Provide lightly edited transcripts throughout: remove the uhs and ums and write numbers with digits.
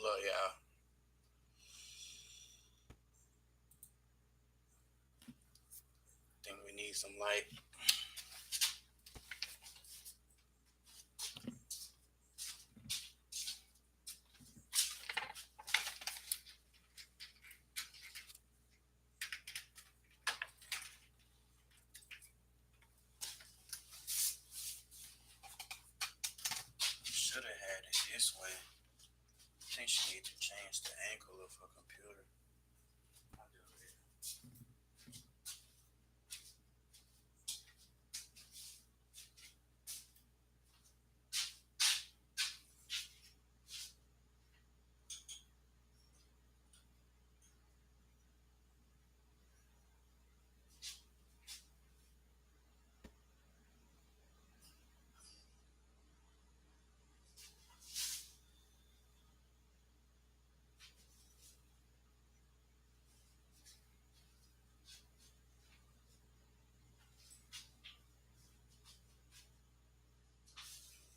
Hold up, y'all. Think we need some light. Should have had it this way. I think she need to change the angle of her computer. I'll do it.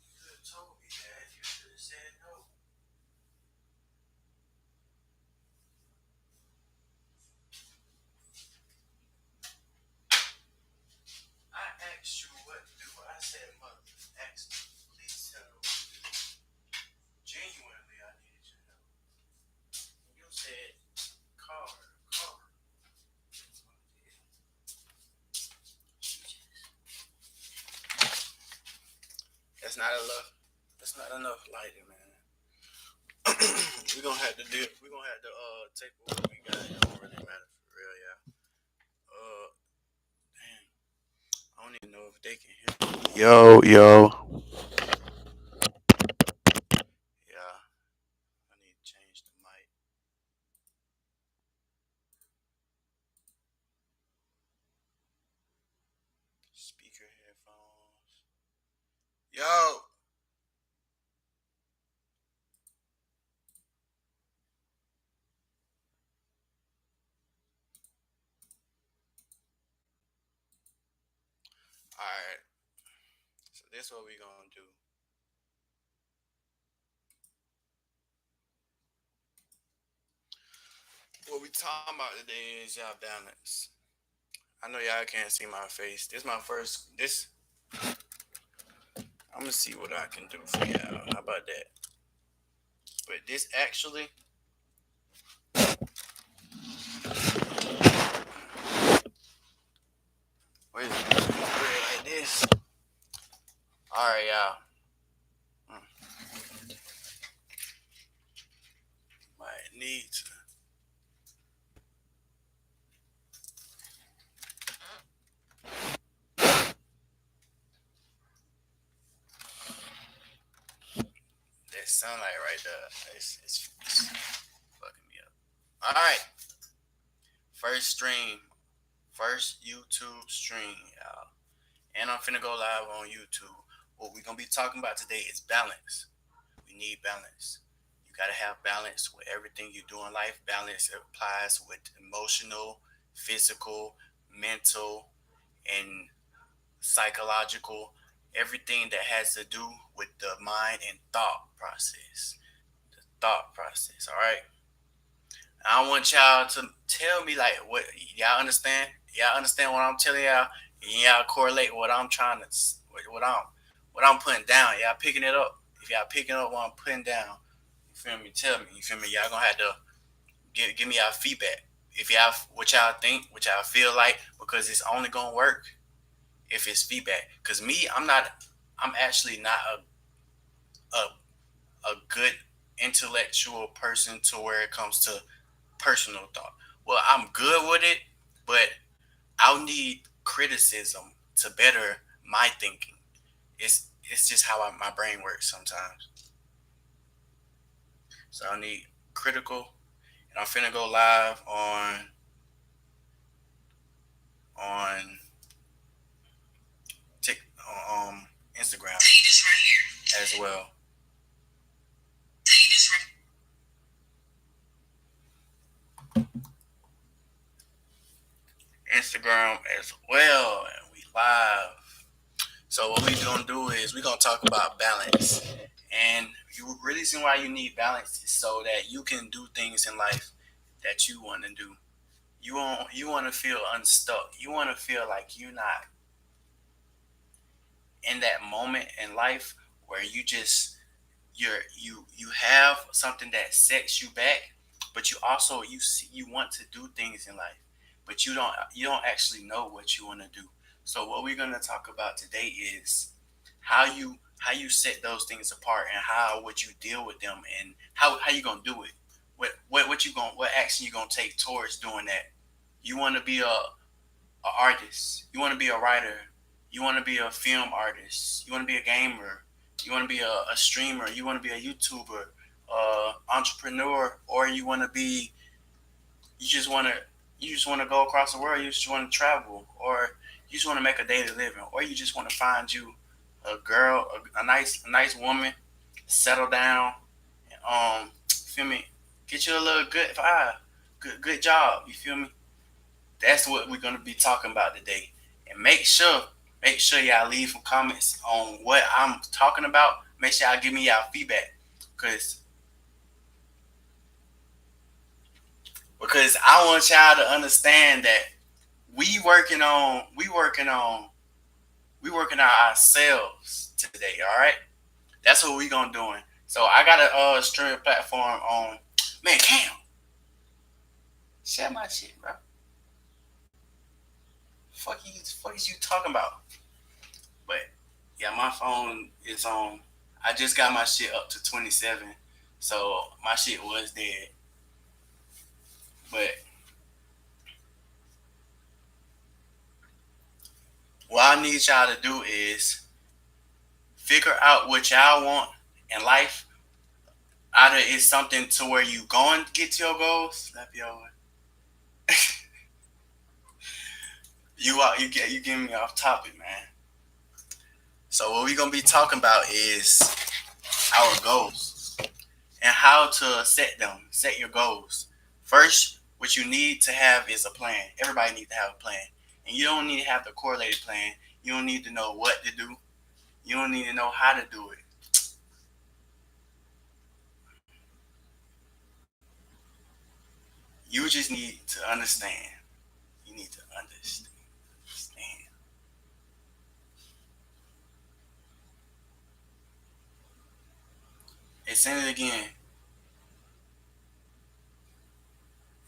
You could have told me that. You should have said no. I asked you what to do. I said, mother, ask me. Please tell me what to do. Genuinely, I needed your help. And you said, call her, call her. That's what I did. That's not enough. That's not enough lighting, man. We're gonna have to do. We're gonna have to take what we got. It don't really matter for real, yeah. Damn. I don't even know if they can hear me. Yo, yo. Yeah, I need to change the mic. Speaker headphones. Yo. All right. So this what we gonna do. What we talking about today is y'all balance. I know y'all can't see my face. This my first. This I'm gonna see what I can do for y'all. How about that? But this actually, wait, like this. All right, y'all. Mm, might need to. That sunlight right there. It's fucking me up. All right, first stream, first YouTube stream, y'all. And I'm finna go live on YouTube. What we gonna be talking about today is balance. We need balance. You gotta have balance with everything you do in life. Balance applies with emotional, physical, mental, and psychological, everything that has to do with the mind and thought process. The thought process, all right? I want y'all to tell me like what y'all understand. Y'all understand what I'm telling y'all, and y'all correlate what I'm trying to what I'm putting down. Y'all picking it up. If y'all picking up what I'm putting down, you feel me? Tell me. You feel me? Y'all gonna have to give me y'all feedback. If y'all what y'all think, what y'all feel like, because it's only gonna work if it's feedback. Cause me, I'm not. I'm actually not a good intellectual person to where it comes to personal thought. Well, I'm good with it, but I'll need criticism to better my thinking. It's just how my brain works sometimes. So I need critical, and I'm finna go live on Tik Instagram as well. Instagram as well, and we live. So what we gonna do is we gonna talk about balance, and You reason why you need balance is so that you can do things in life that you want to do. You want to feel unstuck. You want to feel like you're not in that moment in life where you have something that sets you back, but you also you want to do things in life, but you don't actually know what you want to do. So what we're going to talk about today is how you set those things apart, and how would you deal with them, and how you going to do it. What action you going to take towards doing that. You want to be a artist. You want to be a writer. You want to be a film artist. You want to be a gamer. You want to be a streamer. You want to be a YouTuber, entrepreneur, or you just want to you just want to go across the world. You just want to travel, or you just want to make a daily living, or you just want to find you a girl, a nice woman, settle down, feel me, get you a little good vibe, good job. You feel me? That's what we're gonna be talking about today. And make sure y'all leave some comments on what I'm talking about. Make sure y'all give me y'all feedback. Cause because I want y'all to understand that we working on we working on we working on ourselves today, all right? That's what we gonna doing. So I got a streaming platform on. Man, Cam, share my shit, bro. Fuck is you talking about? But yeah, my phone is on. I just got my shit up to 27, so my shit was dead. But what I need y'all to do is figure out what y'all want in life. Either it's something to where you going to get to your goals. Slap your you getting me off topic, man. So what we gonna be talking about is our goals and how to set them. Set your goals. First, what you need to have is a plan. Everybody needs to have a plan. And you don't need to have the correlated plan. You don't need to know what to do. You don't need to know how to do it. You just need to understand. You need to understand. Hey, send it again.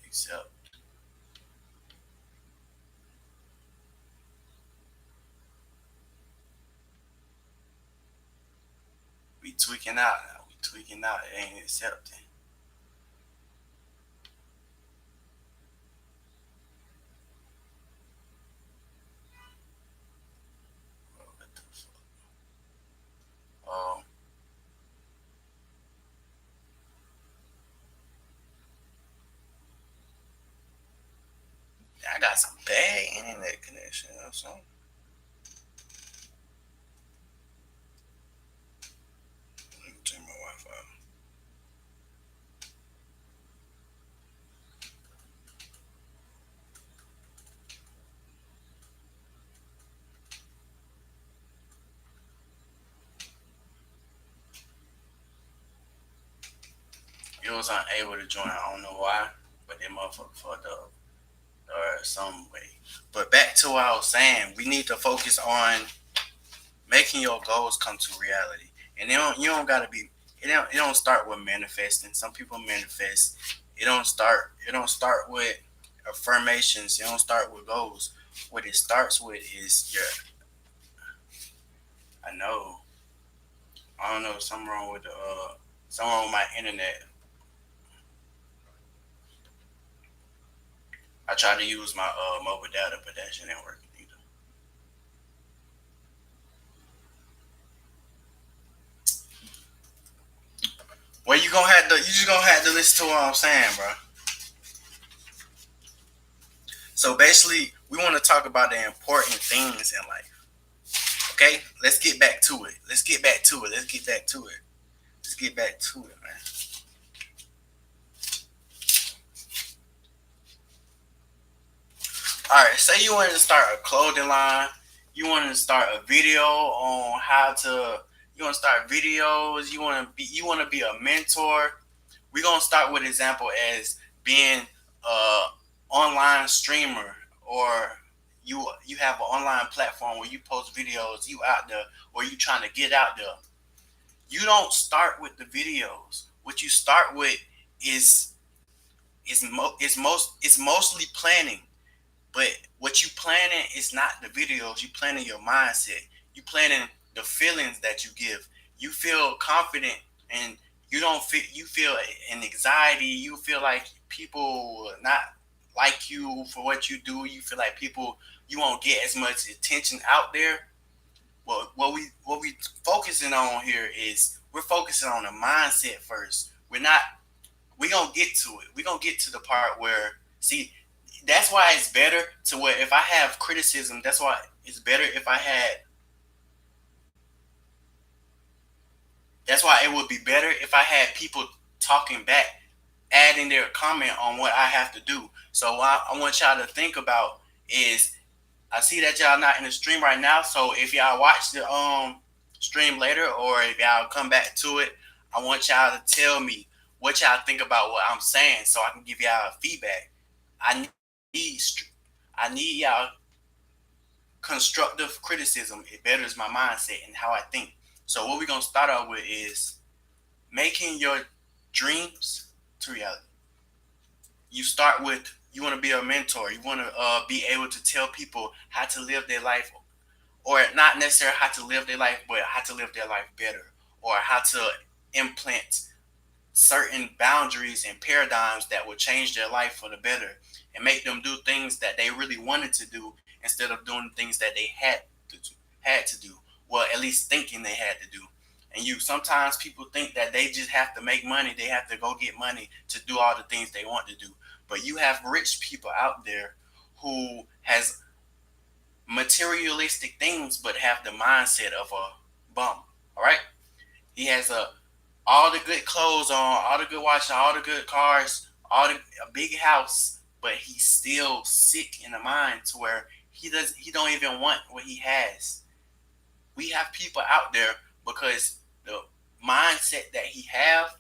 Except we tweaking out. We tweaking out. It ain't accepting. What the fuck? Oh, I got some bad internet connection or something. Let me turn my Wi-Fi. It was unable to join. I don't know why, but that motherfucker fucked up or some way. But back to what I was saying, we need to focus on making your goals come to reality. And you don't gotta be. It don't start with manifesting. Some people manifest. It don't start with affirmations. It don't start with goals. What it starts with is your. I know. I don't know. Something wrong with the. Something wrong with my internet. I tried to use my mobile data, but that shit ain't working either. Well, you just gonna have to listen to what I'm saying, bro. So basically, we want to talk about the important things in life. Okay, let's get back to it. Let's get back to it. Let's get back to it. Let's get back to it, man. All right, say you wanted to start a clothing line. You wanted to start a video on how to, You want to start videos. You want to be a mentor. We're gonna start with example as being a online streamer, or you have an online platform where you post videos. You out there, or you trying to get out there. You don't start with the videos. What you start with is it's mostly planning. But what you planning is not the videos. You planning your mindset. You planning the feelings that you give. You feel confident, and you feel an anxiety. You feel like people not like you for what you do. You feel like people you won't get as much attention out there. Well, what we focusing on here is we're focusing on the mindset first. We gonna get to it. We gonna get to the part where see that's why it's better to where if I have criticism, that's why it's better if I had. That's why it would be better if I had people talking back, adding their comment on what I have to do. So what I want y'all to think about is I see that y'all not in the stream right now. So if y'all watch the stream later, or if y'all come back to it, I want y'all to tell me what y'all think about what I'm saying, so I can give y'all feedback. I need I need y'all constructive criticism. It betters my mindset and how I think. So what we're gonna start out with is making your dreams to reality. You start with you want to be a mentor. You want to be able to tell people how to live their life, or not necessarily how to live their life, but how to live their life better, or how to implant certain boundaries and paradigms that will change their life for the better and make them do things that they really wanted to do instead of doing things that they had to do. Well, at least thinking they had to do. And you sometimes people think that they just have to make money, they have to go get money to do all the things they want to do. But you have rich people out there who has materialistic things but have the mindset of a bum. All right? He has all the good clothes on, all the good watches, all the good cars, a big house, but he's still sick in the mind to where he don't even want what he has. We have people out there because the mindset that he have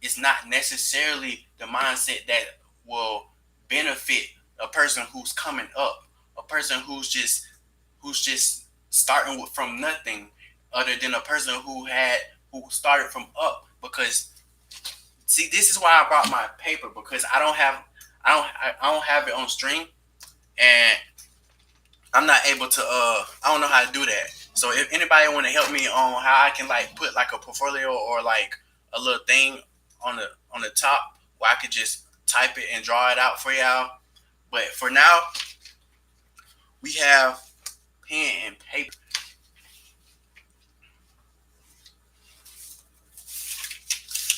is not necessarily the mindset that will benefit a person who's coming up, a person who's just starting from nothing, other than a person who started from up. Because see, this is why I brought my paper, because I don't have it on stream, and I'm not able to I don't know how to do that. So if anybody want to help me on how I can like put like a portfolio or like a little thing on the top where I could just type it and draw it out for y'all. But for now, we have pen and paper.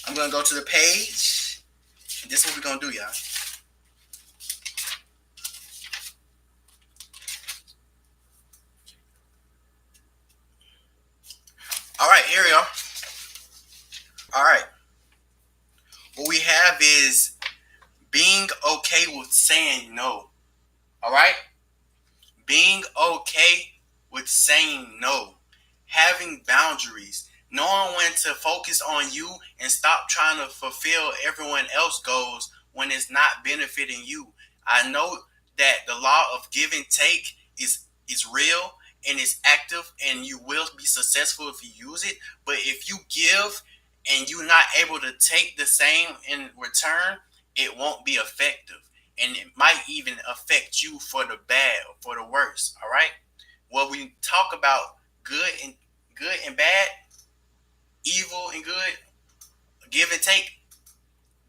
I'm gonna go to the page. And this is what we're gonna do, y'all. All right, here we go. All right. What we have is being okay with saying no. All right? Being okay with saying no. Having boundaries. Knowing when to focus on you and stop trying to fulfill everyone else's goals when it's not benefiting you. I know that the law of give and take is real and it's active, and you will be successful if you use it. But if you give and you're not able to take the same in return, it won't be effective. And it might even affect you for the bad, for the worse. All right. When we talk about good and bad, evil and good, give and take,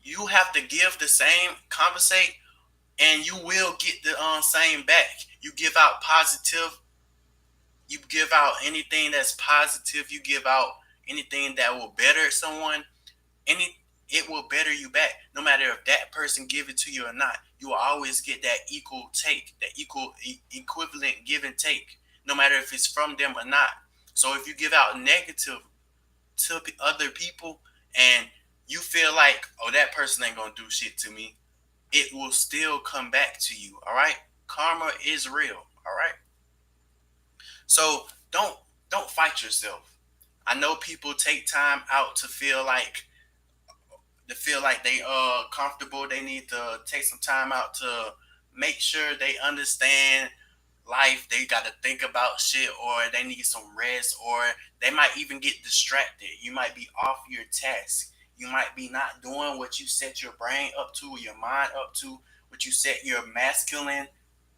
you have to give the same, compensate, and you will get the same back. You give out positive, you give out anything that's positive, you give out anything that will better someone, any it will better you back. No matter if that person give it to you or not, you will always get that equal take, that equivalent give and take, no matter if it's from them or not. So if you give out negative to other people and you feel like, oh, that person ain't gonna do shit to me, it will still come back to you. All right, karma is real. All right, so don't fight yourself. I know people take time out to feel like they comfortable. They need to take some time out to make sure they understand life. They got to think about shit, or they need some rest, or they might even get distracted. You might be off your task. You might be not doing what you set your brain up to, your mind up to, what you set your masculine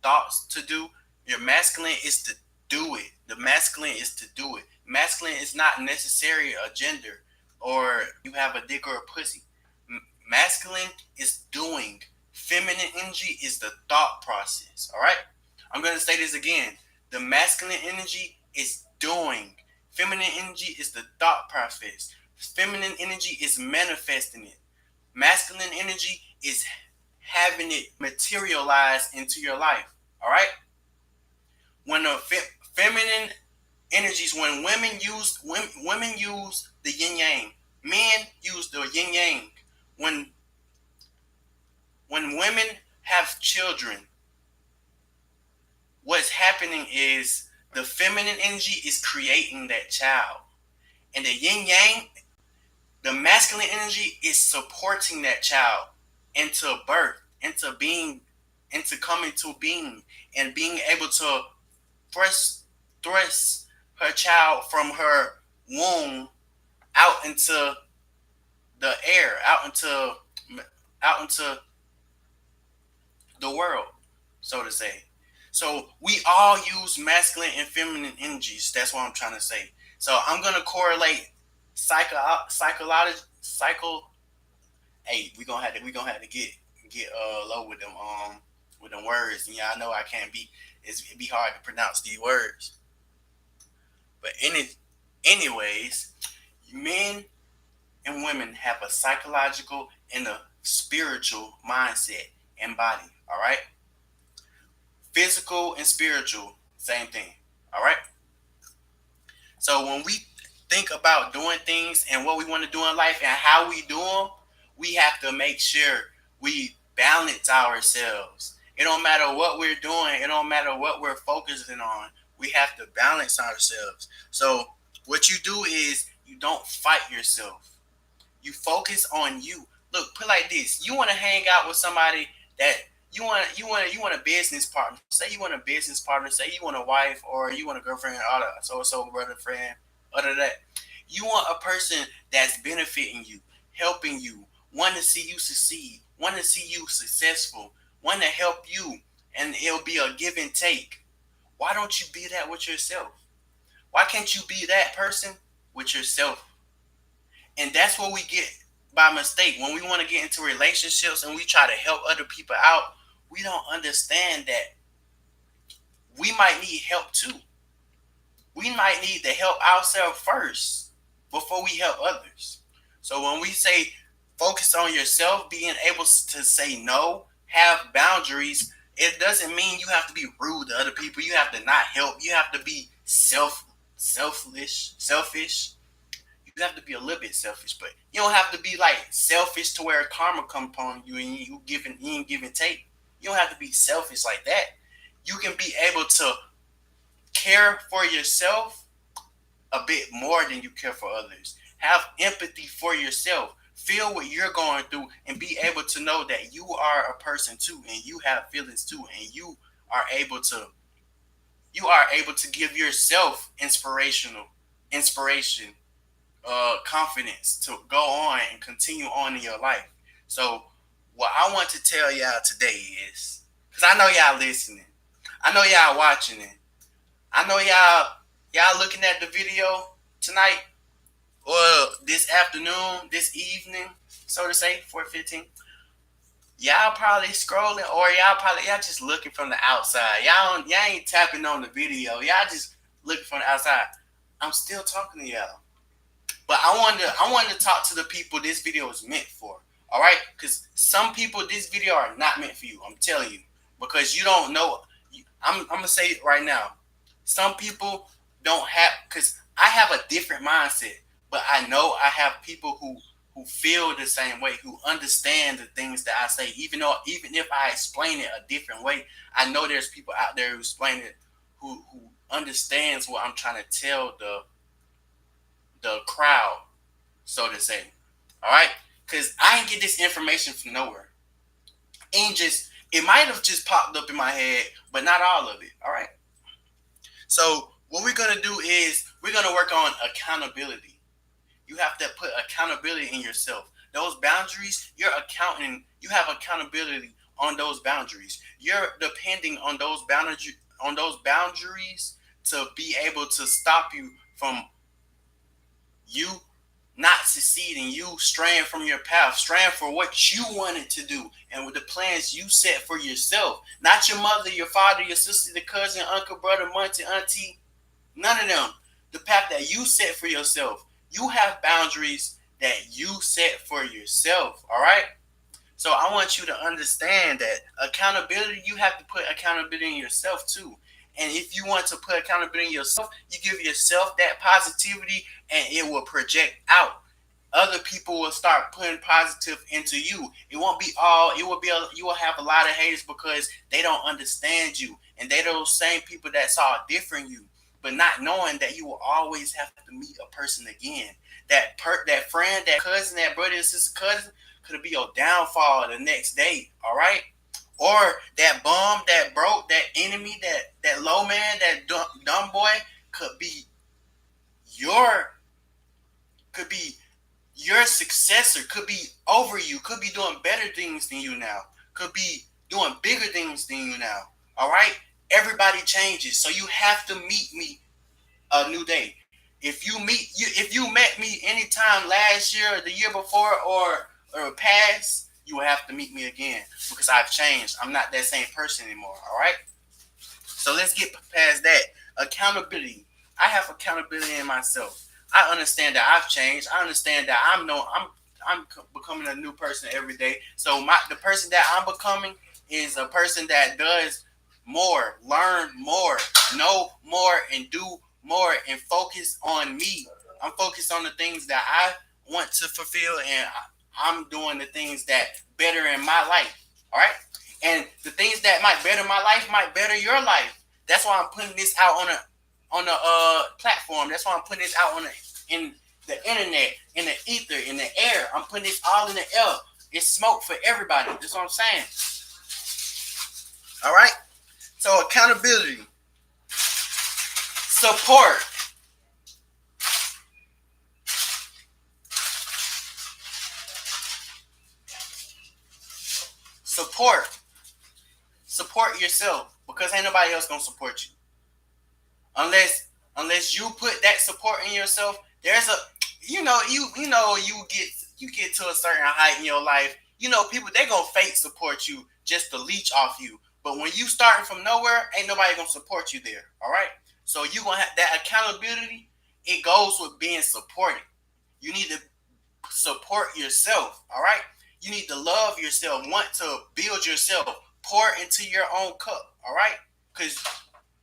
thoughts to do. Your masculine is to do it. The masculine is to do it. Masculine is not necessarily a gender or you have a dick or a pussy. Masculine is doing. Feminine energy is the thought process. All right. I'm going to say this again. The masculine energy is doing. Feminine energy is the thought process. Feminine energy is manifesting it. Masculine energy is having it materialize into your life. All right. When the feminine energies, when women use the yin yang, men use the yin yang. When women have children, what's happening is the feminine energy is creating that child, and the yin yang, the masculine energy, is supporting that child into birth, into being, into coming to being, and being able to thrust her child from her womb out into the air, out into the world, so to say. So we all use masculine and feminine energies. That's what I'm trying to say. So I'm gonna correlate psycho. Hey, we gonna have to get low with them words. And y'all know I can't be. It'd be hard to pronounce these words. But anyways, men and women have a psychological and a spiritual mindset and body. All right. Physical and spiritual, same thing. All right. So when we think about doing things and what we want to do in life and how we do them, we have to make sure we balance ourselves. It don't matter what we're doing. It don't matter what we're focusing on. We have to balance ourselves. So what you do is you don't fight yourself. You focus on you. Look, put it like this: you want to hang out with somebody that you want a business partner. Say you want a business partner. Say you want a wife or you want a girlfriend, all that, so brother, friend. Other than that, you want a person that's benefiting you, helping you, want to see you succeed, want to see you successful, want to help you, and it'll be a give and take. Why don't you be that with yourself? Why can't you be that person with yourself? And that's what we get by mistake. When we want to get into relationships and we try to help other people out, we don't understand that we might need help too. We might need to help ourselves first before we help others. So when we say focus on yourself, being able to say no, have boundaries, it doesn't mean you have to be rude to other people. You have to not help. You have to be selfish. You have to be a little bit selfish, but you don't have to be like selfish to where karma come upon you and you ain't give and take. You don't have to be selfish like that. You can be able to care for yourself a bit more than you care for others. Have empathy for yourself. Feel what you're going through and be able to know that you are a person too and you have feelings too and are able to you are able to give yourself inspiration, confidence to go on and continue on in your life. So what I want to tell y'all today is, because I know y'all listening, I know y'all watching it, I know y'all looking at the video tonight or this afternoon, this evening, so to say, 4:15. Y'all probably scrolling, or y'all just looking from the outside. Y'all ain't tapping on the video. Y'all just looking from the outside. I'm still talking to y'all. But I wanted to talk to the people this video is meant for. All right? Because some people, this video are not meant for you. I'm telling you. Because you don't know. I'm going to say it right now. Some people don't have, because I have a different mindset. But I know I have people who feel the same way, who understand the things that I say. Even if I explain it a different way, I know there's people out there who explain it, who understands what I'm trying to tell the crowd, so to say. All right, because I ain't get this information from nowhere. It might have just popped up in my head, but not all of it. All right. So what we're gonna do is we're gonna work on accountability. You have to put accountability in yourself. Those boundaries, you're accounting. You have accountability on those boundaries. You're depending on those boundaries to be able to stop you from you not succeeding, you straying from your path, straying for what you wanted to do, and with the plans you set for yourself. Not your mother, your father, your sister, the cousin, uncle, brother, auntie, none of them. The path that you set for yourself. You have boundaries that you set for yourself. All right. So I want you to understand that accountability, you have to put accountability in yourself too. And if you want to put accountability in yourself, you give yourself that positivity and it will project out. Other people will start putting positive into you. It won't be all, it will be, you will have a lot of haters because they don't understand you. And they're those same people that saw a different you, but not knowing that you will always have to meet a person again. That friend, that cousin, that brother, sister, cousin could be your downfall the next day. All right. Or that bum, that broke, that enemy, that low man, that dumb boy could be your could be your successor, could be over you, could be doing better things than you now, could be doing bigger things than you now. All right? Everybody changes. So you have to meet me a new day. If you met me anytime last year or the year before or past, you will have to meet me again because I've changed. I'm not that same person anymore. All right. So let's get past that. Accountability. I have accountability in myself. I understand that I've changed. I understand that I'm becoming a new person every day. So the person that I'm becoming is a person that does more, learn more, know more, and do more, and focus on me. I'm focused on the things that I want to fulfill, and I'm doing the things that better in my life. All right. And the things that might better my life might better your life. That's why I'm putting this out on the platform. That's why I'm putting this out in the internet, in the ether, in the air. I'm putting this all in the air. It's smoke for everybody. That's what I'm saying. All right. So accountability, support. Support yourself because ain't nobody else gonna support you unless you put that support in yourself. There's a you get to a certain height in your life. People they gonna fake support you just to leech off you. But when you starting from nowhere, ain't nobody gonna support you there. All right. So you gonna have that accountability. It goes with being supported. You need to support yourself. All right. You need to love yourself, want to build yourself, pour into your own cup. All right. Because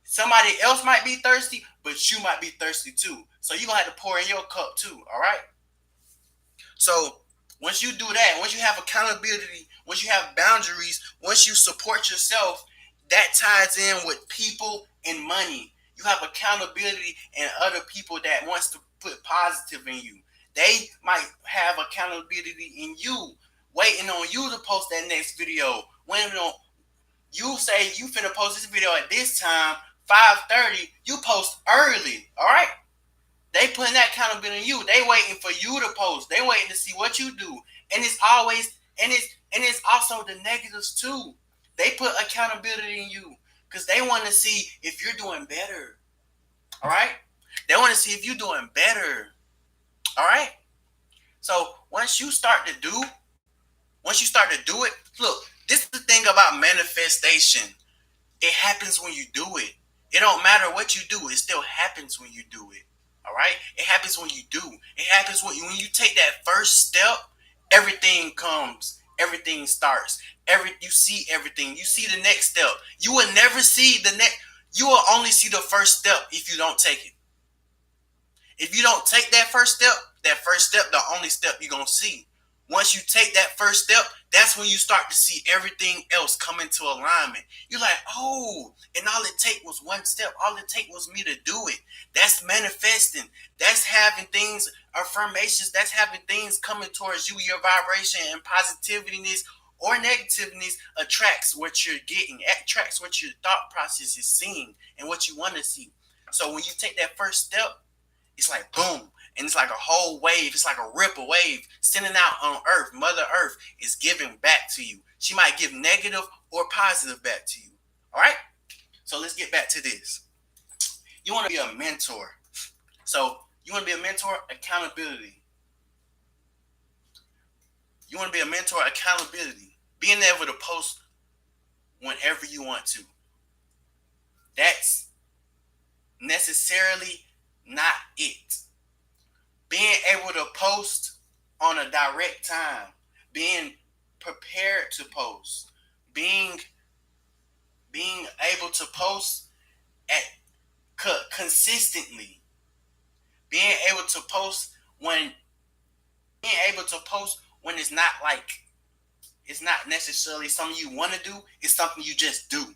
somebody else might be thirsty, but you might be thirsty too. So you're going to have to pour in your cup too. All right. So once you do that, once you have accountability, once you have boundaries, once you support yourself, that ties in with people and money. You have accountability and other people that wants to put positive in you. They might have accountability in you, waiting on you to post that next video. Waiting on you say you finna post this video at this time, 5:30. You post early, all right? They putting that accountability in you. They waiting for you to post. They waiting to see what you do, and it's always and it's also the negatives too. They put accountability in you because they want to see if you're doing better. All right? They want to see if you're doing better. All right? So once you start to do it, look, this is the thing about manifestation. It happens when you do it. It don't matter what you do. It still happens when you do it. All right? It happens when you do. It happens when you take that first step, everything comes. Everything starts. You see everything. You see the next step. You will never see the next. You will only see the first step if you don't take it. If you don't take that first step, the only step you're going to see. Once you take that first step, that's when you start to see everything else come into alignment. You're like, oh, and all it take was one step. All it take was me to do it. That's manifesting. That's having things, affirmations. That's having things coming towards you. Your vibration and positiveness or negativeness attracts what you're getting, attracts what your thought process is seeing and what you want to see. So when you take that first step, it's like boom, and it's like a whole wave. It's like a ripple wave sending out on Earth. Mother Earth is giving back to you. She might give negative or positive back to you. All right. So let's get back to this. You want to be a mentor. So you want to be a mentor. Accountability. You want to be a mentor. Accountability. Being able to post whenever you want to. That's necessarily not it. Being able to post on a direct time, being prepared to post, being able to post at consistently, being able to post when being able to post when it's not like it's not necessarily something you want to do, it's something you just do.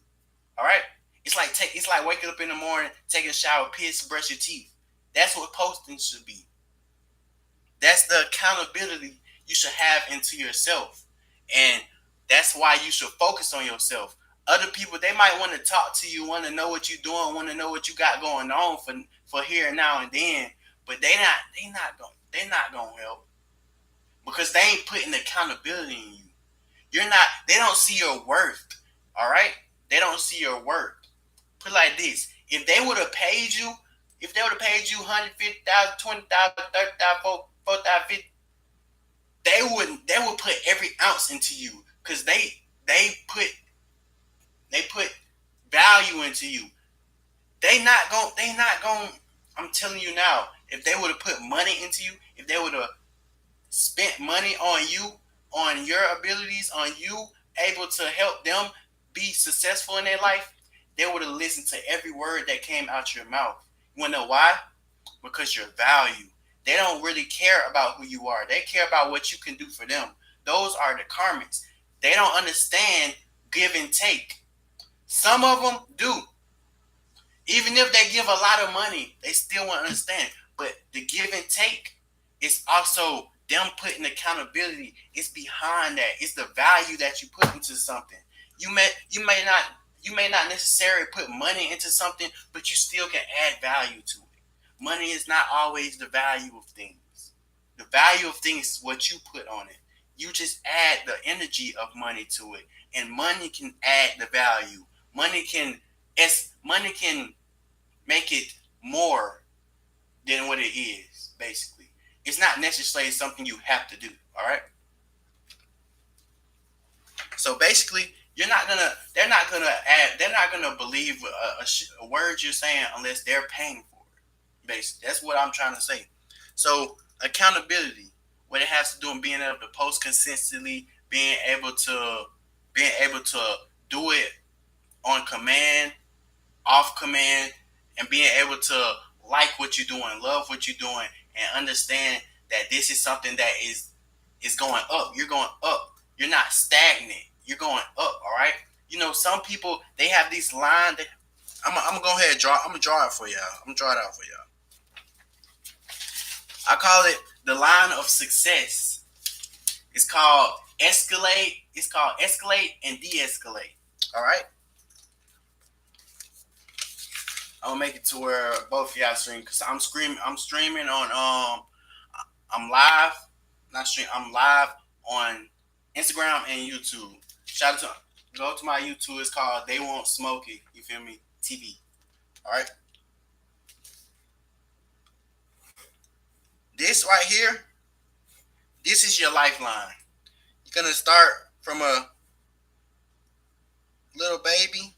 All right? It's like waking up in the morning, taking a shower, piss, brush your teeth. That's what posting should be. That's the accountability you should have into yourself. And that's why you should focus on yourself. Other people, they might want to talk to you, want to know what you're doing, want to know what you got going on for here and now and then, but they're not gonna help because they ain't putting accountability in you. They don't see your worth. All right? They don't see your worth. Put it like this. If they would have paid you, if they would have paid you 150,000, 20,000, 30,000, 4,000, they would put every ounce into you because they put value into you. They not going I'm telling you now, if they would have put money into you, if they would have spent money on you, on your abilities, on you able to help them be successful in their life, they would have listened to every word that came out your mouth. You want to know why? Because your value. They don't really care about who you are. They care about what you can do for them. Those are the karmics. They don't understand give and take. Some of them do. Even if they give a lot of money, they still won't understand. But the give and take is also them putting accountability. It's behind that. It's the value that you put into something. You may not necessarily put money into something, but you still can add value to it. Money is not always the value of things. The value of things is what you put on it. You just add the energy of money to it, and money can add the value. Money can make it more than what it is. Basically, it's not necessarily something you have to do. All right. So basically, they're not gonna believe a word you're saying unless they're paying for it. Basically, that's what I'm trying to say. So accountability, what it has to do with being able to post consistently, being able to do it on command, off command, and being able to like what you're doing, love what you're doing, and understand that this is something that is going up. You're going up. You're not stagnant. You're going up. All right. You know, some people they have these lines. I'm gonna go ahead and draw. I'm gonna draw it for y'all. I'm gonna draw it out for y'all. I call it the line of success. It's called escalate. It's called escalate and de-escalate. All right. I'm gonna make it to where both of y'all stream because I'm streaming on I'm live. Not stream. I'm live on Instagram and YouTube. Shout out to go to my YouTube. It's called They Won't Smoke It. You feel me? TV. All right. This right here. This is your lifeline. You're gonna start from a little baby.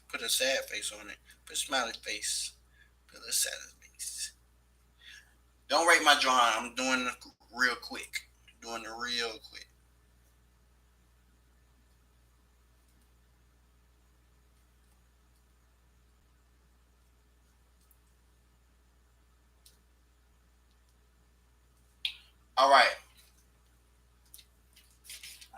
Put a sad face on it. Put a smiley face. Put a sad face. Don't rate my drawing. I'm doing it real quick. Doing it real quick. All right.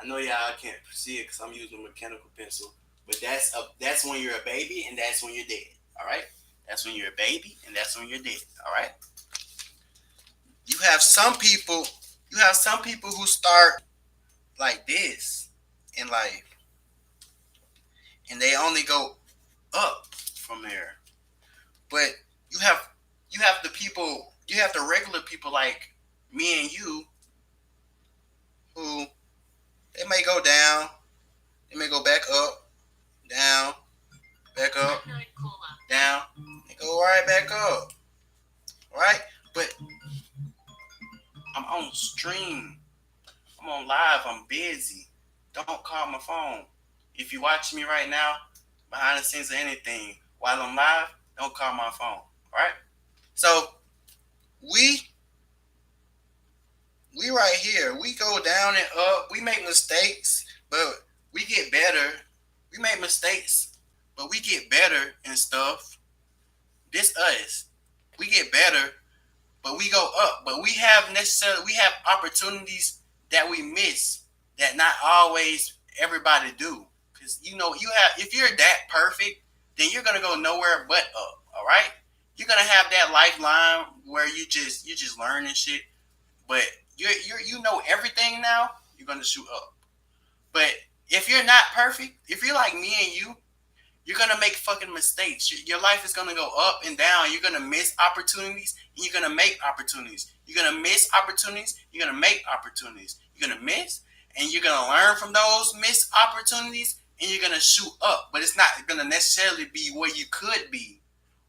I know y'all can't see it because I'm using a mechanical pencil, but that's when you're a baby and that's when you're dead. All right. That's when you're a baby and that's when you're dead. All right. You have some people. You have some people who start like this in life, and they only go up from there. But you have you have the people. You have the regular people like me and you who they may go down. They may go back up, down, back up, down, and go right back up. Right? But I'm on stream. I'm on live. I'm busy. Don't call my phone. If you watch me right now, behind the scenes or anything, while I'm live, don't call my phone. All right? So we right here. We go down and up. We make mistakes, but we get better. We make mistakes, but we get better and stuff. This us. We get better, but we go up. But we have opportunities that we miss that not always everybody do. Cause you know you have if you're that perfect, then you're gonna go nowhere but up. All right, you're gonna have that lifeline where you just learn and shit. But you know everything now. You're gonna shoot up. But if you're not perfect, if you're like me and you're gonna make fucking mistakes. Your life is gonna go up and down. You're gonna miss opportunities and you're gonna make opportunities. You're gonna miss opportunities. You're gonna make opportunities. You're gonna miss and you're gonna learn from those missed opportunities and you're gonna shoot up. But it's not gonna necessarily be where you could be,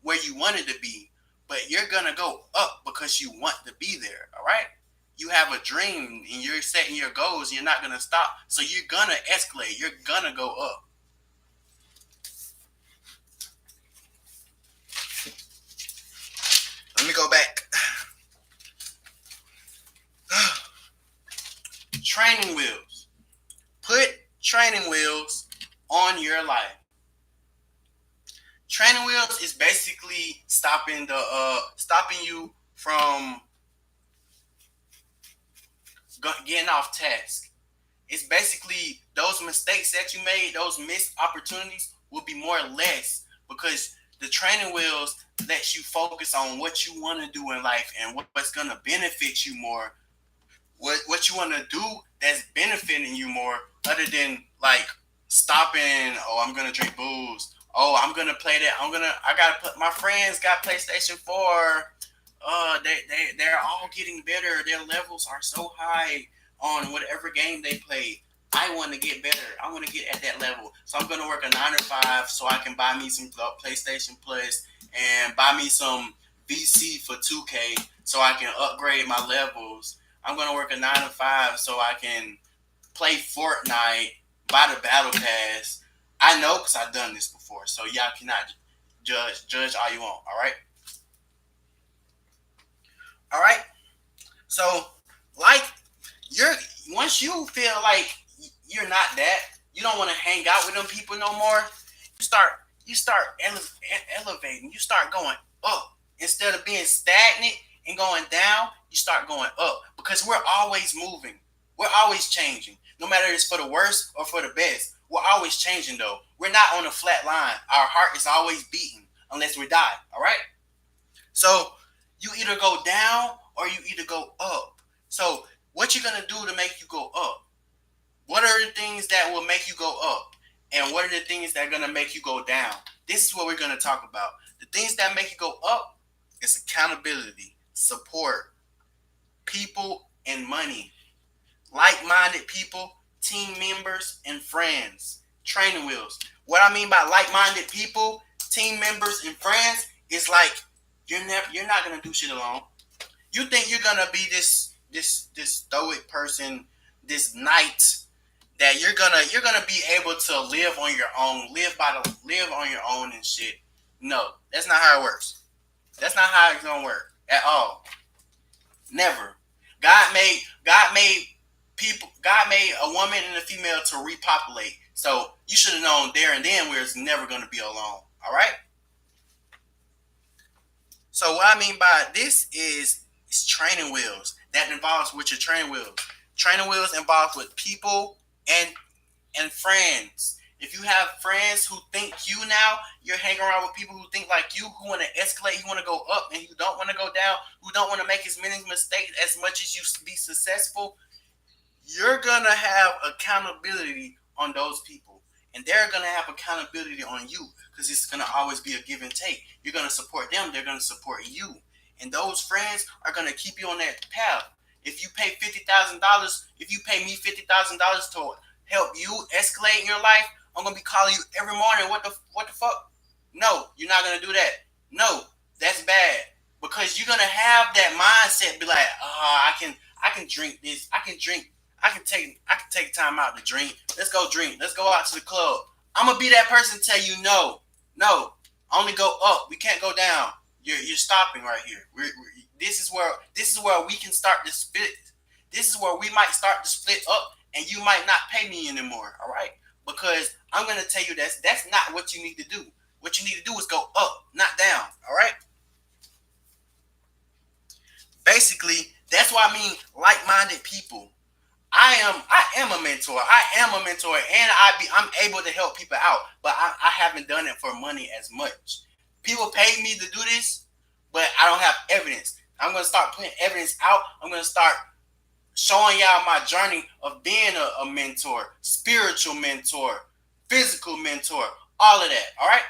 where you wanted to be. But you're gonna go up because you want to be there. All right. You have a dream and you're setting your goals. And you're not gonna stop. So you're gonna escalate. You're gonna go up. Let me go back. Training wheels. Put training wheels on your life. Training wheels is basically stopping you from getting off task. It's basically those mistakes that you made, those missed opportunities will be more or less because the training wheels lets you focus on what you want to do in life and what's going to benefit you more. What you want to do that's benefiting you more other than like stopping, oh, I'm going to drink booze. Oh, I'm going to play that. My friends got PlayStation 4. They're all getting better. Their levels are so high on whatever game they play. I want to get better. I want to get at that level. So I'm going to work a 9 to 5 so I can buy me some PlayStation Plus and buy me some VC for 2K so I can upgrade my levels. I'm going to work a 9 to 5 so I can play Fortnite, buy the Battle Pass. I know because I've done this before. So y'all cannot judge all you want. All right? All right? So, like, once you feel like you're not that, you don't want to hang out with them people no more. You start elevating. You start going up instead of being stagnant and going down. You start going up because we're always moving. We're always changing. No matter if it's for the worst or for the best, we're always changing. Though we're not on a flat line. Our heart is always beating unless we die. All right. So you either go down or you either go up. So what you gonna do to make you go up? What are the things that will make you go up? And what are the things that are gonna make you go down? This is what we're gonna talk about. The things that make you go up is accountability, support, people, and money. Like-minded people, team members, and friends. Training wheels. What I mean by like-minded people, team members, and friends is like you're not gonna do shit alone. You think you're gonna be this stoic person, this knight that you're gonna be able to live on your own, live on your own and shit. No, that's not how it works. That's not how it's gonna work at all. Never. God made people. God made a woman and a female to repopulate. So you should have known there and then where it's never gonna be alone. All right. So what I mean by this is It's training wheels. That involves with your training wheels. Training wheels involves with people and friends. If you have friends who think you now, you're hanging around with people who think like you, who want to escalate, who want to go up, and you don't want to go down, who don't want to make as many mistakes as much as you be successful, you're gonna have accountability on those people, and they're gonna have accountability on you because it's gonna always be a give and take. You're gonna support them, they're gonna support you, and those friends are gonna keep you on that path. If you pay $50,000, if you pay me $50,000 to help you escalate in your life, I'm gonna be calling you every morning. What the fuck? No, you're not gonna do that. No, that's bad because you're gonna have that mindset. Be like, I can drink this. I can take time out to drink. Let's go drink. Let's go out to the club. I'm gonna be that person. Tell you no. Only go up. We can't go down. You're stopping right here. This is where we can start to split. This is where we might start to split up, and you might not pay me anymore. All right, because I'm gonna tell you that's not what you need to do. What you need to do is go up, not down. All right. Basically, that's why I mean like-minded people. I am a mentor. I am a mentor, and I'm able to help people out. But I haven't done it for money as much. People pay me to do this, but I don't have evidence. I'm gonna start putting evidence out. I'm gonna start showing y'all my journey of being a mentor, spiritual mentor, physical mentor, all of that. All right.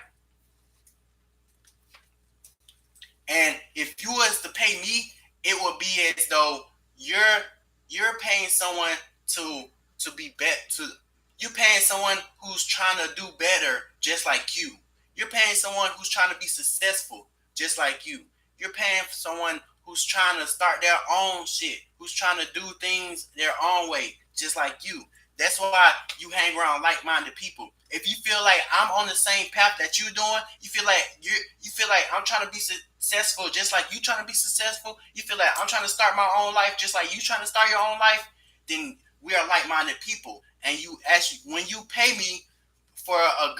And if you was to pay me, it would be as though you're paying someone to be better. You paying someone who's trying to do better, just like you. You're paying someone who's trying to be successful, just like you. You're paying someone who's trying to start their own shit, who's trying to do things their own way, just like you. That's why you hang around like-minded people. If you feel like I'm on the same path that you're doing, you feel like I'm trying to be successful just like you trying to be successful, you feel like I'm trying to start my own life just like you trying to start your own life, then we are like-minded people. And you actually, when you pay me for a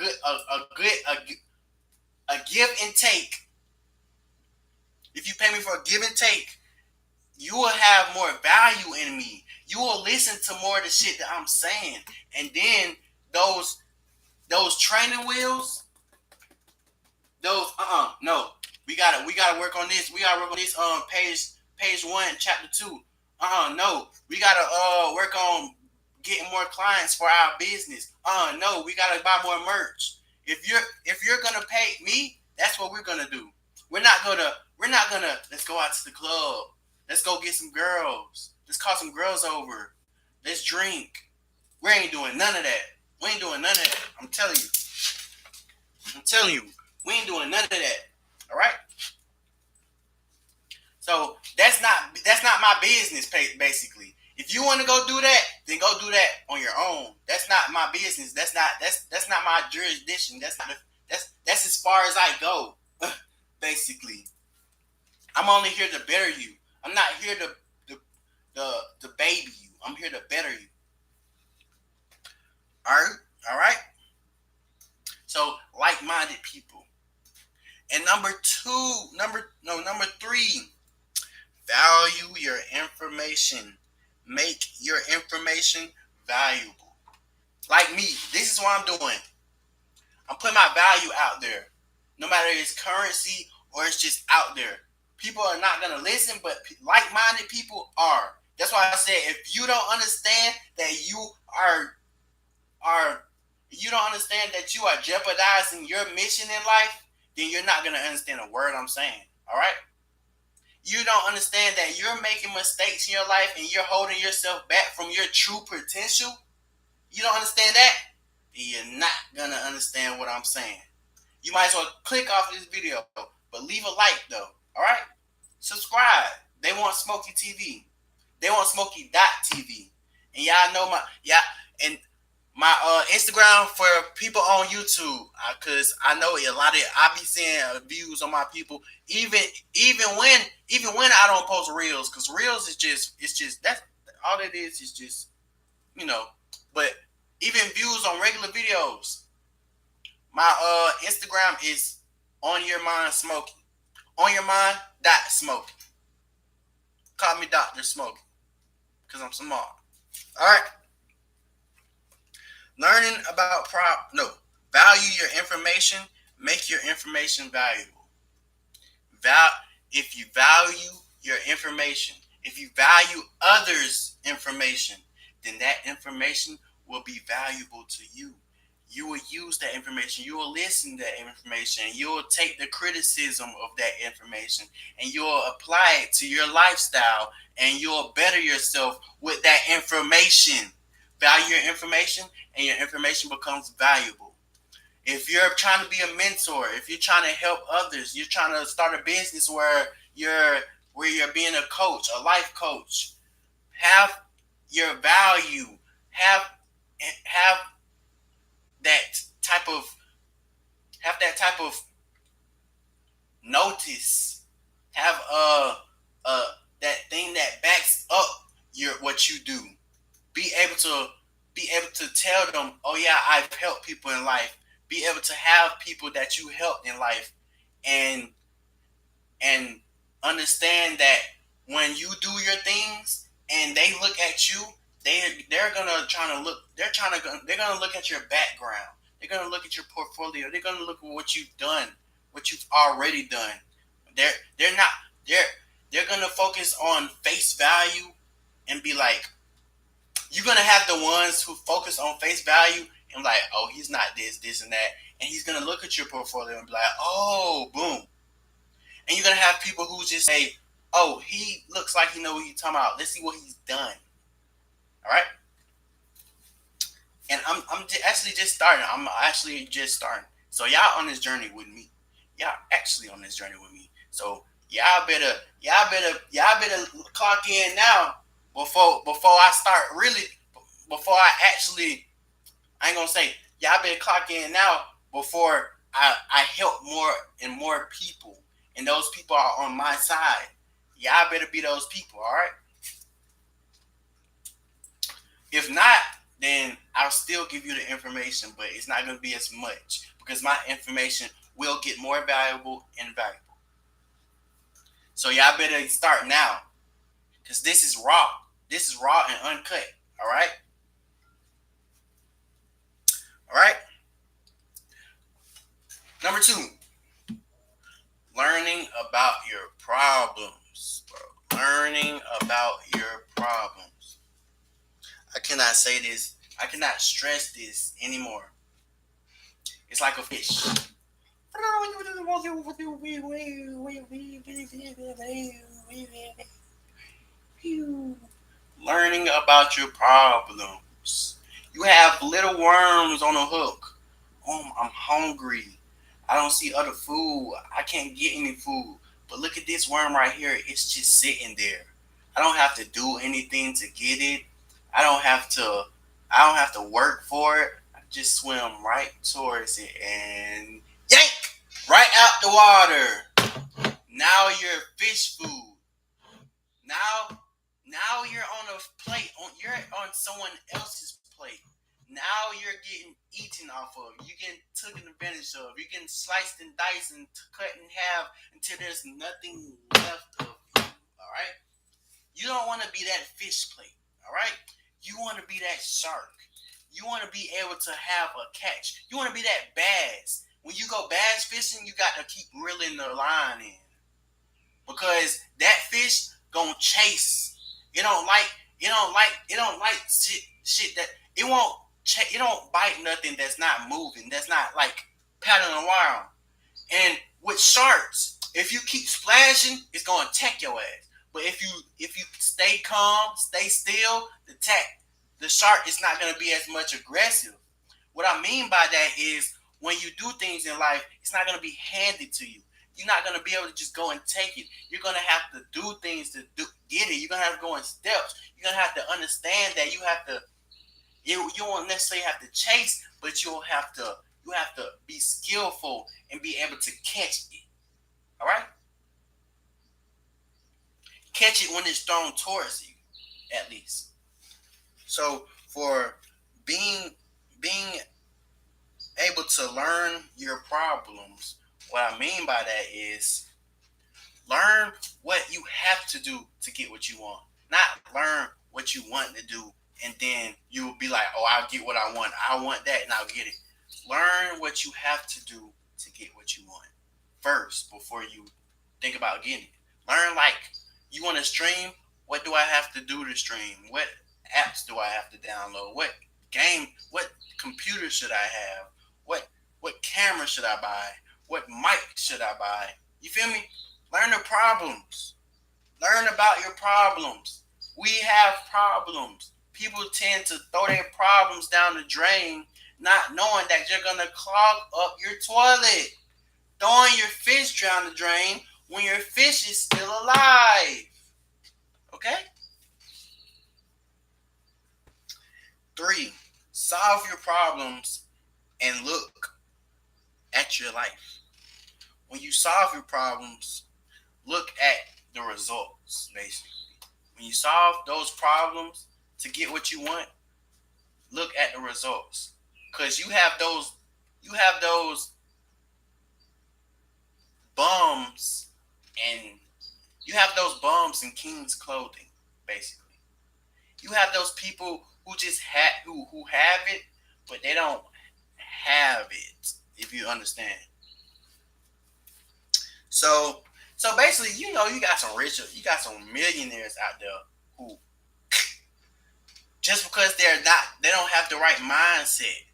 give and take, if you pay me for a give and take, you will have more value in me. You will listen to more of the shit that I'm saying. And then those training wheels, those no. We gotta work on this. We gotta work on this page 1, chapter 2. No. We gotta work on getting more clients for our business. No, we gotta buy more merch. If you're gonna pay me, that's what we're gonna do. We're not gonna let's go out to the club. Let's go get some girls. Let's call some girls over. Let's drink. We ain't doing none of that. We ain't doing none of that. I'm telling you. We ain't doing none of that. All right? So that's not my business, basically. If you want to go do that, then go do that on your own. That's not my business. That's not my jurisdiction. That's as far as I go. Basically, I'm only here to better you. I'm not here to baby you. I'm here to better you. All right. So like-minded people. And number 3, value your information. Make your information valuable. Like me, this is what I'm doing. I'm putting my value out there. No matter if it's currency or it's just out there. People are not going to listen, but like-minded people are. That's why I said if you don't understand that you are jeopardizing your mission in life, then you're not going to understand a word I'm saying. All right? You don't understand that you're making mistakes in your life and you're holding yourself back from your true potential. You don't understand that? Then you're not going to understand what I'm saying. You might as well click off this video, but leave a like though. All right? Subscribe. They want Smokey TV. They want Smokey.tv. And y'all know my Instagram for people on YouTube, because I know a lot of I be seeing views on my people, even when I don't post reels, because reels is just that's all it is just but even views on regular videos. My Instagram is On Your Mind Smokey. On Your Mind Smokey. call me Dr. Smoke because I'm smart. All right. Learning about value your information, make your information valuable. If you value your information, if you value others' information, then that information will be valuable to you. You will use that information, you will listen to that information, you will take the criticism of that information and you'll apply it to your lifestyle and you'll better yourself with that information. Value your information and your information becomes valuable. If you're trying to be a mentor, if you're trying to help others, you're trying to start a business where you're being a coach, a life coach, have your value, have have that type of have that type of notice, have that thing that backs up your what you do. Be able to tell them, oh yeah, I've helped people in life. Be able to have people that you helped in life, and and understand that when you do your things and they look at you, they're gonna try to look. They're gonna look at your background. They're gonna look at your portfolio. They're gonna look at what you've done, what you've already done. They're not they're they're gonna focus on face value and be like, you're gonna have the ones who focus on face value and like, oh, he's not this, and that, and he's gonna look at your portfolio and be like, oh, boom. And you're gonna have people who just say, oh, he looks like he know what he's talking about. Let's see what he's done. All right. And I'm actually just starting. I'm actually just starting. So y'all on this journey with me. Y'all actually on this journey with me. So y'all better clock in now before I start really before I ain't gonna say y'all better clock in now before I help more and more people, and those people are on my side. Y'all better be those people, all right? If not, then I'll still give you the information, but it's not going to be as much because my information will get more valuable and valuable. So y'all better start now because this is raw. This is raw and uncut. All right? All right? Number 2, learning about your problems, bro. Learning about your problems. I cannot say this. I cannot stress this anymore. It's like a fish. Learning about your problems. You have little worms on a hook. Oh, I'm hungry. I don't see other food. I can't get any food. But look at this worm right here. It's just sitting there. I don't have to do anything to get it. I don't have to I don't have to work for it. I just swim right towards it and yank right out the water. Now you're fish food. Now you're on a plate. You're on someone else's plate. Now you're getting eaten off of. You're getting taken advantage of. You're getting sliced and diced and cut in half until there's nothing left of you. All right. You don't want to be that fish plate. All right. You want to be that shark. You want to be able to have a catch. You want to be that bass. When you go bass fishing, you got to keep reeling the line in because that fish gonna chase. It don't like shit that it won't. It don't bite nothing that's not moving. That's not like paddling around. And with sharks, if you keep splashing, it's gonna attack your ass. But if you stay calm, stay still, the shark is not gonna be as much aggressive. What I mean by that is when you do things in life, it's not gonna be handed to you. You're not gonna be able to just go and take it. You're gonna have to do things to get it. You're gonna have to go in steps. You're gonna have to understand that you have to. You won't necessarily have to chase, but you have to be skillful and be able to catch it. All right, catch it when it's thrown towards you, at least. So for being able to learn your problems, what I mean by that is Learn what you have to do to get what you want. Not learn what you want to do and then you'll be like, oh, I'll get what I want. I want that and I'll get it. Learn what you have to do to get what you want first before you think about getting it. Learn like you want to stream. What do I have to do to stream? What apps do I have to download? What game? What computer should I have? What camera should I buy? What mic should I buy? You feel me? Learn the problems. Learn about your problems. We have problems. People tend to throw their problems down the drain, not knowing that you're gonna clog up your toilet. Throwing your fish down the drain when your fish is still alive. Okay? 3, solve your problems and look at your life. When you solve your problems, look at the results, basically. When you solve those problems to get what you want, look at the results. Because you have those bums and you have those bums in king's clothing, basically. You have those people who just who have it, but they don't have it, if you understand. So basically, you got some millionaires out there who just because they don't have the right mindset.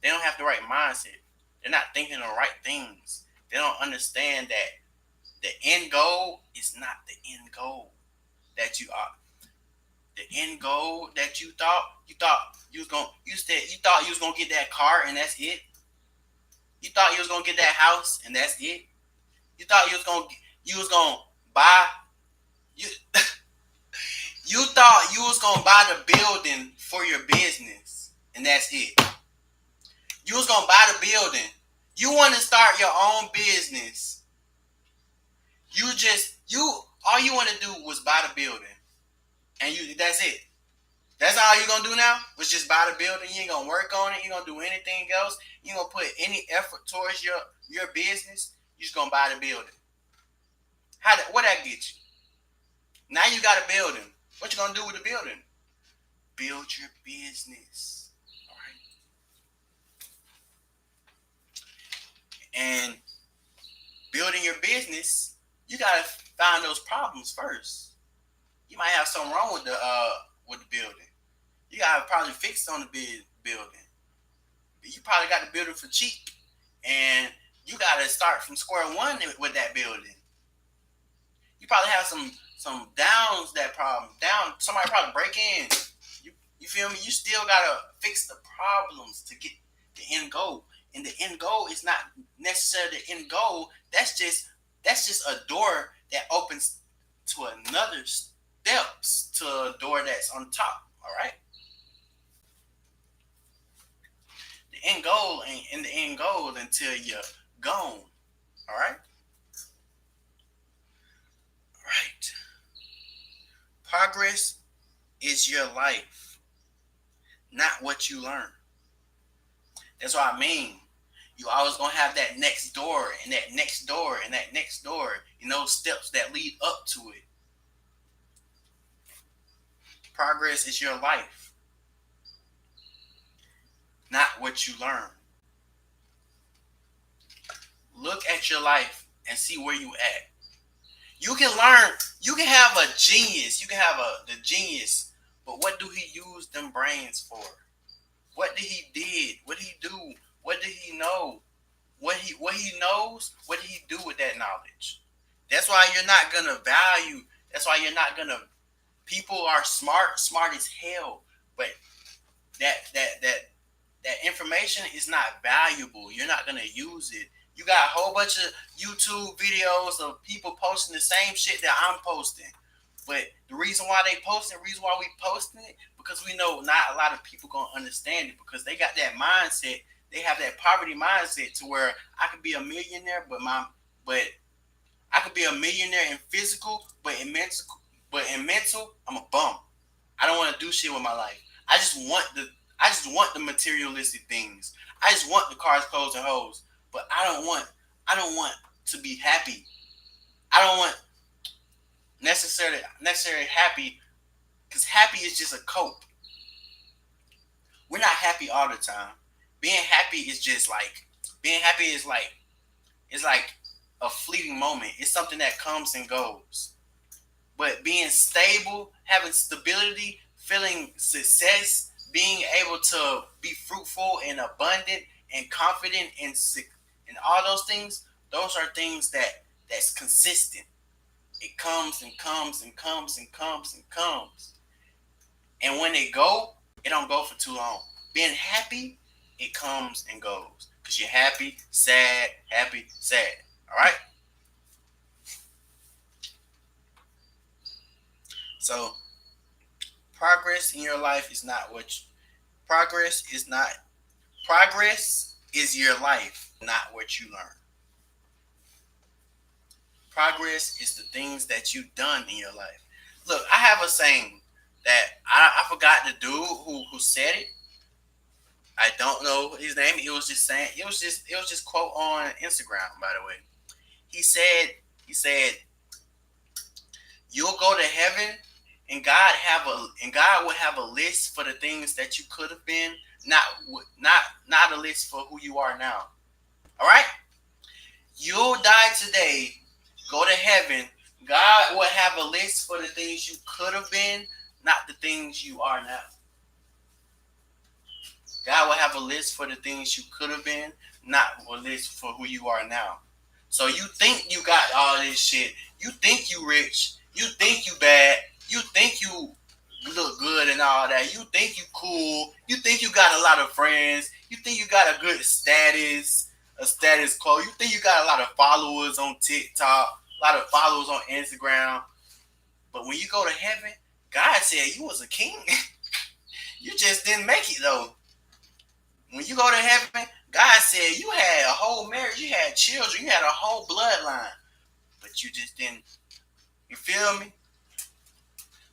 They don't have the right mindset. They're not thinking the right things. They don't understand that the end goal is not the end goal that you are. The end goal that you thought you thought you was gonna get that car and that's it. You thought you was gonna get that house and that's it. You thought you was gonna buy you you thought you was gonna buy the building for your business and that's it. You was gonna buy the building. You want to start your own business. All you want to do was buy the building. And that's it. That's all you're gonna do now? Was just buy the building. You ain't gonna work on it. You ain't gonna do anything else. You ain't gonna put any effort towards your business. You just gonna buy the building. What that get you? Now you got a building. What you gonna do with the building? Build your business. All right. And building your business, you gotta find those problems first. You might have something wrong with the building. You gotta probably fix on the building. You probably got the building for cheap, and you gotta start from square one with that building. You probably have some downs that problem. Somebody probably break in. You feel me? You still gotta fix the problems to get the end goal. And the end goal is not necessarily the end goal. That's just a door that opens to another steps to a door that's on top. All right. The end goal ain't in the end goal until you're gone. All right. All right. Progress is your life, not what you learn. That's what I mean. You always gonna have that next door and that next door and that next door, steps that lead up to it. Progress is your life, not what you learn. Look at your life and see where you at. You can learn. You can have a genius. You can have the genius, but what do he use them brains for? What did he did? What did he do? What did he know? What he knows? What did he do with that knowledge? That's why you're not gonna value. That's why you're not gonna. People are smart as hell, but that information is not valuable. You're not gonna use it. You got a whole bunch of YouTube videos of people posting the same shit that I'm posting. But the reason why we posting it, because we know not a lot of people gonna understand it because they got that mindset. They have that poverty mindset to where I could be a millionaire, but I could be a millionaire in physical, but in mental, I'm a bum. I don't want to do shit with my life. I just want the materialistic things. I just want the cars, clothes, and hoes. But I don't want to be happy. I don't want necessarily happy, because happy is just a cope. We're not happy all the time. Being happy is just like being happy is like it's like a fleeting moment. It's something that comes and goes. But being stable, having stability, feeling success, being able to be fruitful and abundant and confident and all those things, those are things that's consistent. It comes and comes and comes and comes and comes. And when it go, it don't go for too long. Being happy, it comes and goes. Cause you're happy, sad. All right. So progress in your life is not what you, progress is not progress is your life, not what you learn. Progress is the things that you've done in your life. Look, I have a saying that I forgot the dude who said it. I don't know his name. It was just saying it was just quote on Instagram, by the way. He said you'll go to heaven and God will have a list for the things that you could have been, not not a list for who you are now. All right? You'll die today, go to heaven. God will have a list for the things you could have been, not the things you are now. God will have a list for the things you could have been, not a list for who you are now. So you think you got all this shit. You think you rich. You think you bad. You think you look good and all that. You think you cool. You think you got a lot of friends. You think you got a good status, a status quo. You think you got a lot of followers on TikTok, a lot of followers on Instagram. But when you go to heaven, God said you was a king. You just didn't make it though. When you go to heaven, God said you had a whole marriage, you had children, you had a whole bloodline, but you just didn't. You feel me?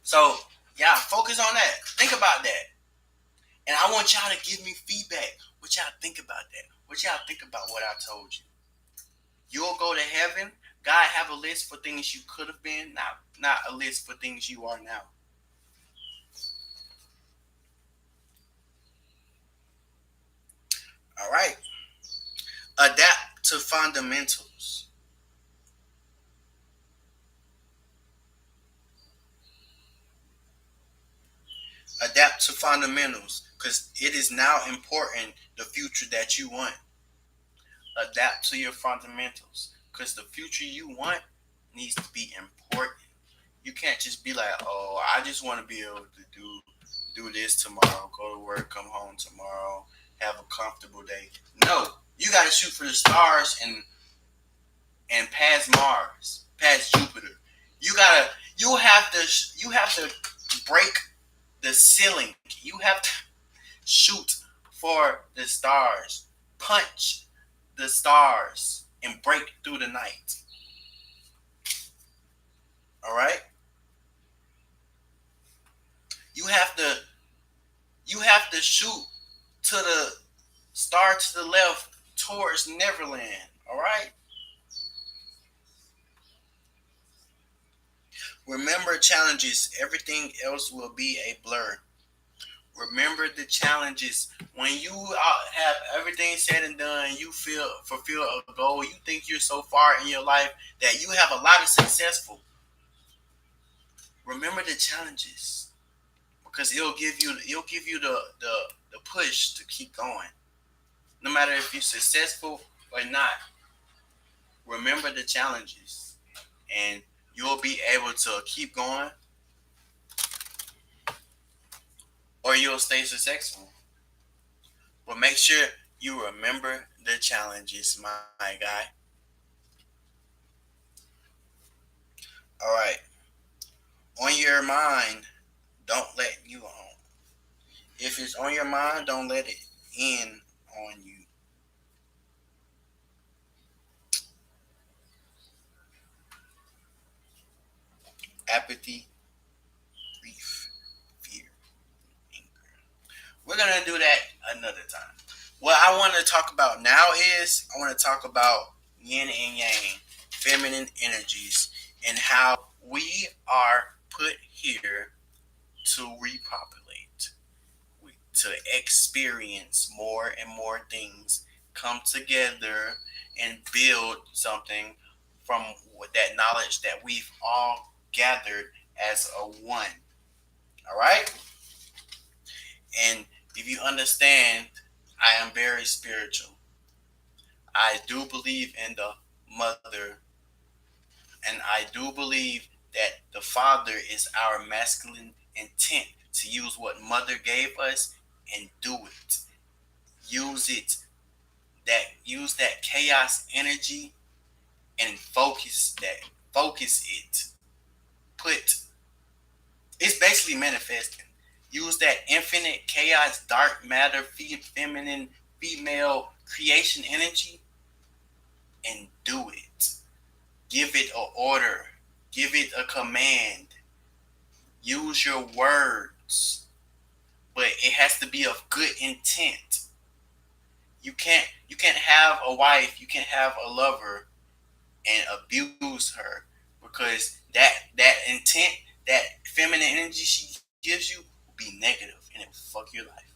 So, yeah, focus on that. Think about that. And I want y'all to give me feedback. What y'all think about that? What y'all think about what I told you? You'll go to heaven. God have a list for things you could have been, not a list for things you are now. All right. Adapt to fundamentals. Adapt to fundamentals because it is now important the future that you want. Adapt to your fundamentals because the future you want needs to be important. You can't just be like, oh, I just want to be able to do this tomorrow, go to work, come home tomorrow, have a comfortable day. No, you got to shoot for the stars and pass Mars, pass Jupiter. You gotta, you have to break the ceiling. You have to shoot for the stars, punch the stars, and break through the night. All right. You have to, you have to shoot to the star to the left towards Neverland. All right. Remember challenges. Everything else will be a blur. Remember the challenges. When you have everything said and done, you feel fulfill a goal. You think you're so far in your life that you have a lot of successful. Remember the challenges because it'll give you the push to keep going. No matter if you're successful or not, remember the challenges, and you'll be able to keep going, or you'll stay successful. But make sure you remember the challenges, my guy. All right. On your mind, don't let you on. If it's on your mind, don't let it in on you. Apathy, grief, fear, anger. We're gonna do that another time. What I want to talk about now is I want to talk about yin and yang, feminine energies, and how we are put here to repopulate, to experience more and more things, come together and build something from that knowledge that we've all gathered as a one. All right? And if you understand, I am very spiritual. I do believe in the mother, and I do believe that the father is our masculine intent to use what mother gave us and do it. Use it, use that chaos energy and focus it. Put It's basically manifesting. Use that infinite chaos, dark matter, feminine, female creation energy and do it. Give it an order. Give it a command. Use your words, but it has to be of good intent. You can't have a wife, you can't have a lover and abuse her, because that intent, that feminine energy she gives you will be negative and it will fuck your life.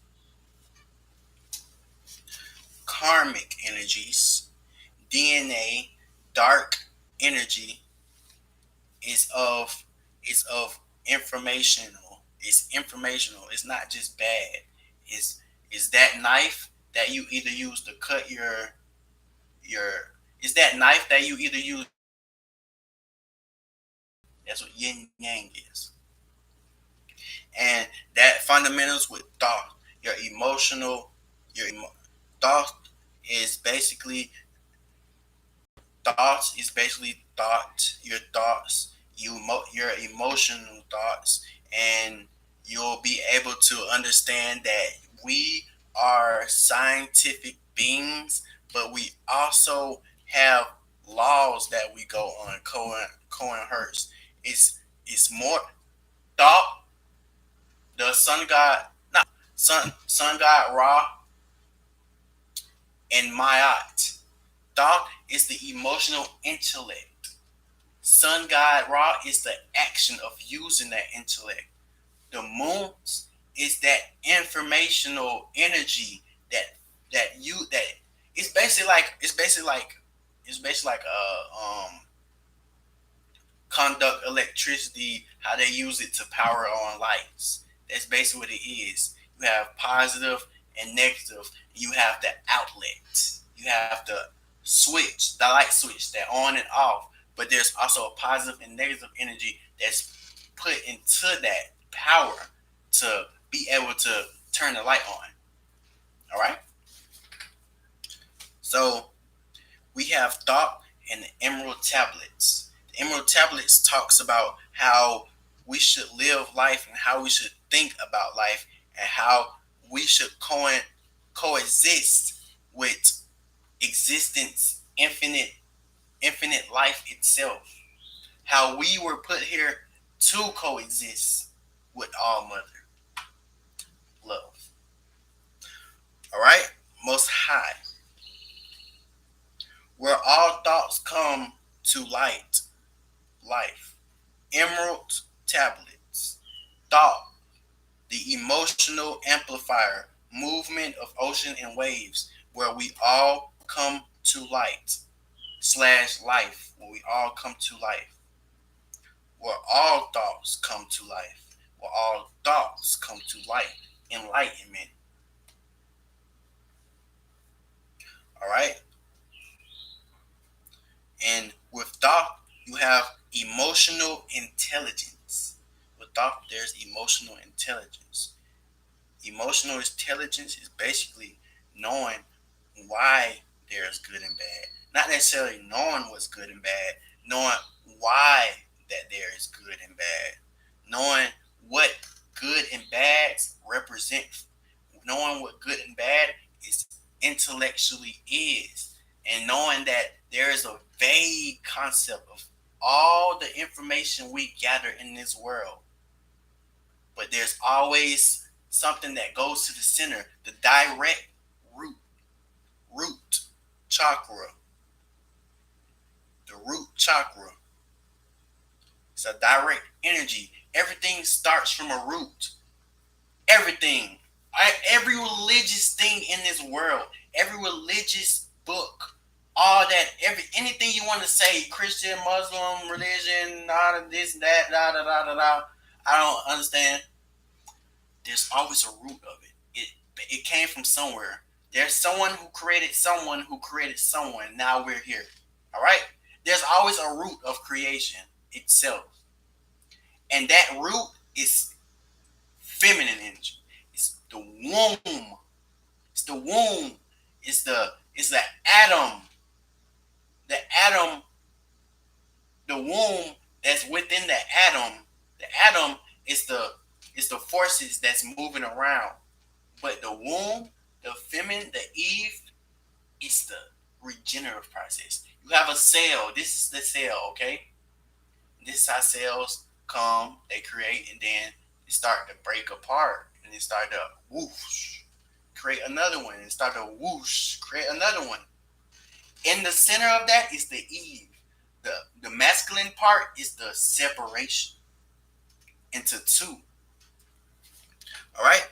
Karmic energies, DNA, dark energy is of is of informational. It's informational. It's not just bad. It's is that knife that you either use to cut your is that knife that you either use. That's what yin yang is. And that fundamentals with thought, your emotional, thought is basically your thoughts, your emotional thoughts, and you'll be able to understand that we are scientific beings, but we also have laws that we go on. Cohen Hurst. It's more thought. The sun god, not sun god Ra and Ma'at. Thought is the emotional intellect. Sun god Ra is the action of using that intellect. The moons is that informational energy that it's basically like a conduct electricity, how they use it to power on lights. That's basically what it is. You have positive and negative. You have the outlet. You have the switch, the light switch, that on and off. But there's also a positive and negative energy that's put into that power to be able to turn the light on. All right. So we have thought and the emerald tablets. The emerald tablets talks about how we should live life and how we should think about life and how we should coexist with existence, infinite life itself. How we were put here to coexist with all mother love. All right, most high, where all thoughts come to life. Emerald tablets, thought, the emotional amplifier, movement of ocean and waves, where we all come to light slash life, where we all come to life, where all thoughts come to life, where all thoughts come to light, enlightenment. All right. And with thought, you have emotional intelligence. With thought, there's emotional intelligence. Emotional intelligence is basically knowing why there's good and bad. Not necessarily knowing what's good and bad, knowing why that there is good and bad. Knowing what good and bad represent, knowing what good and bad is intellectually is, and knowing that there is a vague concept of all the information we gather in this world, but there's always something that goes to the center, the direct root chakra, the root chakra. It's a direct energy. Everything starts from a root. Everything. Every religious thing in this world, every religious book, all that, anything you want to say, Christian, Muslim, religion, all of this, that, da da da da da. I don't understand. There's always a root of it. It came from somewhere. There's someone who created someone who created someone. Now we're here. All right? There's always a root of creation itself. And that root is feminine energy. It's the womb. It's the womb. It's the atom. The atom, the womb that's within the atom. The atom is the forces that's moving around. But the womb, the feminine, the Eve, it's the regenerative process. You have a cell. This is the cell, okay? This is how cells come, they create, and then they start to break apart, and they start to whoosh, create another one, and start to whoosh, create another one. In the center of that is the Eve. The masculine part is the separation into two. All right?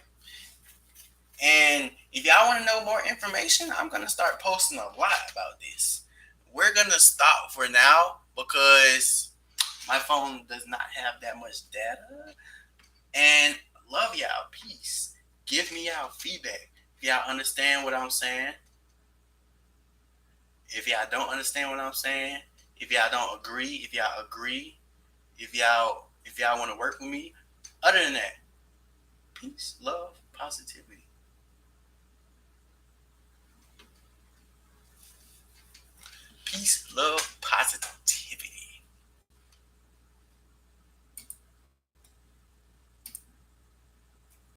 And if y'all want to know more information, I'm going to start posting a lot about this. We're going to stop for now because my phone does not have that much data. And love y'all. Peace. Give me y'all feedback. If y'all understand what I'm saying. If y'all don't understand what I'm saying. If y'all don't agree. If y'all agree. If y'all want to work with me. Other than that, peace, love, positivity. Peace, love, positive.